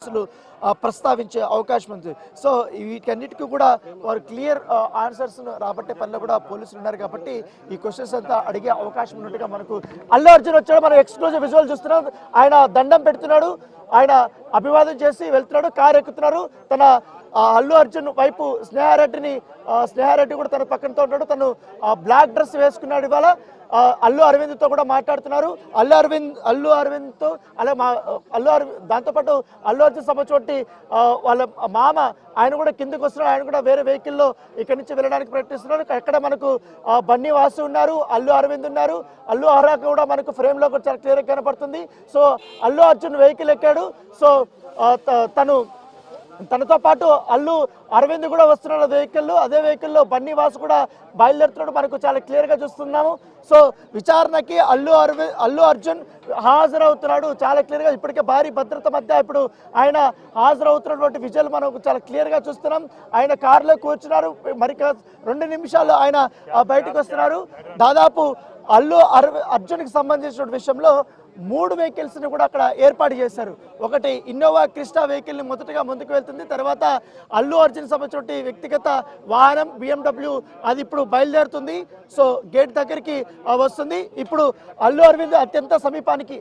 అసలు ప్రస్తావించే అవకాశం ఉంది. సో వీటన్నిటికీ కూడా వారు క్లియర్ ఆన్సర్స్ రాబట్టే పనిలో కూడా పోలీసులు ఉన్నారు కాబట్టి ఈ క్వశ్చన్స్ అంతా అడిగే అవకాశం ఉన్నట్టుగా మనకు అల్లు అర్జున్ వచ్చాడు. మనం ఎక్స్క్లూజివ్ విజువల్ చూస్తున్నాం. ఆయన దండం పెడుతున్నాడు, ఆయన అభివాదం చేసి వెళ్తున్నాడు, కారు ఎక్కుతున్నారు. తన అల్లు అర్జున్ వైపు స్నేహారెడ్డి కూడా తన పక్కనతో ఉంటాడు. తను బ్లాక్ డ్రెస్ వేసుకున్నాడు. ఇవాళ అల్లు అరవింద్తో కూడా మాట్లాడుతున్నారు. అల్లు అరవింద్తో దాంతోపాటు అల్లు అర్జున్ సమచోటి వాళ్ళ మామ ఆయన కూడా కిందకు వస్తున్నాడు. ఆయన కూడా వేరే వెహికల్లో ఇక్కడి నుంచి వెళ్ళడానికి ప్రయత్నిస్తున్నారు. అక్కడ మనకు బన్నీ వాసు ఉన్నారు, అల్లు అరవింద్ ఉన్నారు, అల్లు అర్హ కూడా మనకు ఫ్రేమ్లో చాలా క్లియర్గా కనపడుతుంది. సో అల్లు అర్జున్ వెహికల్ ఎక్కాడు. సో తనతో పాటు అల్లు అరవింద్ కూడా వస్తున్నాడు వెహికల్లో. అదే వెహికల్లో బన్నీ వాసు కూడా బయలుదేరుతున్నాడు, మనకు చాలా క్లియర్గా చూస్తున్నాము. సో విచారణకి అల్లు అర్జున్ హాజరవుతున్నాడు చాలా క్లియర్గా. ఇప్పటికే భారీ భద్రత మధ్య ఇప్పుడు ఆయన హాజరవుతున్నటువంటి విజువల్ మనం చాలా క్లియర్గా చూస్తున్నాం. ఆయన కారులో కూర్చున్నారు. మరి 2 నిమిషాలు ఆయన బయటకు వస్తున్నారు. దాదాపు అర్జున్కి సంబంధించిన విషయంలో 3 వెహికల్స్ని కూడా అక్కడ ఏర్పాటు చేశారు. ఒకటి ఇన్నోవా క్రిస్టా వెహికల్ని మొదటగా ముందుకు వెళ్తుంది. తర్వాత అల్లు అర్జున్ సంబంధించిన వ్యక్తిగత వాహనం BMW అది ఇప్పుడు బయలుదేరుతుంది. సో గేట్ దగ్గరికి వస్తుంది. ఇప్పుడు అల్లు అరవింద్ అత్యంత సమీపానికి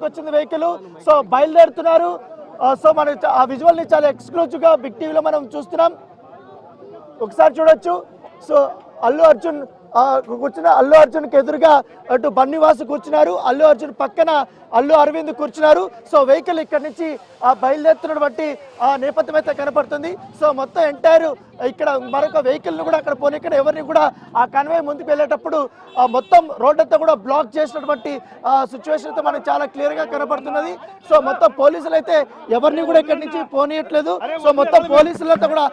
వచ్చింది వెహికల్. సో బయలుదేరుతున్నారు. సో మనం ఆ విజువల్ని చాలా ఎక్స్క్లూజివ్గా బిగ్ టీవీలో మనం చూస్తున్నాం. ఒకసారి చూడొచ్చు. సో అల్లు అర్జున్కి ఎదురుగా అటు బన్నీవాసు కూర్చున్నారు, అల్లు అర్జున్ పక్కన అల్లు అరవింద్ కూర్చున్నారు. సో వెహికల్ ఇక్కడ నుంచి బయలుదేరుతున్నటువంటి నేపథ్యం అయితే కనపడుతుంది. సో మొత్తం ఎంటైర్ ఇక్కడ మరొక వెహికల్ని కూడా అక్కడ పోనీ ఎవరిని కూడా ఆ కన్వే ముందుకు వెళ్ళేటప్పుడు మొత్తం రోడ్ అంతా కూడా బ్లాక్ చేసినటువంటి సిచ్యువేషన్ అయితే మనకు చాలా క్లియర్గా కనపడుతున్నది. సో మొత్తం పోలీసులు అయితే ఎవరిని కూడా ఇక్కడి నుంచి పోనీయట్లేదు. సో మొత్తం పోలీసులంతా కూడా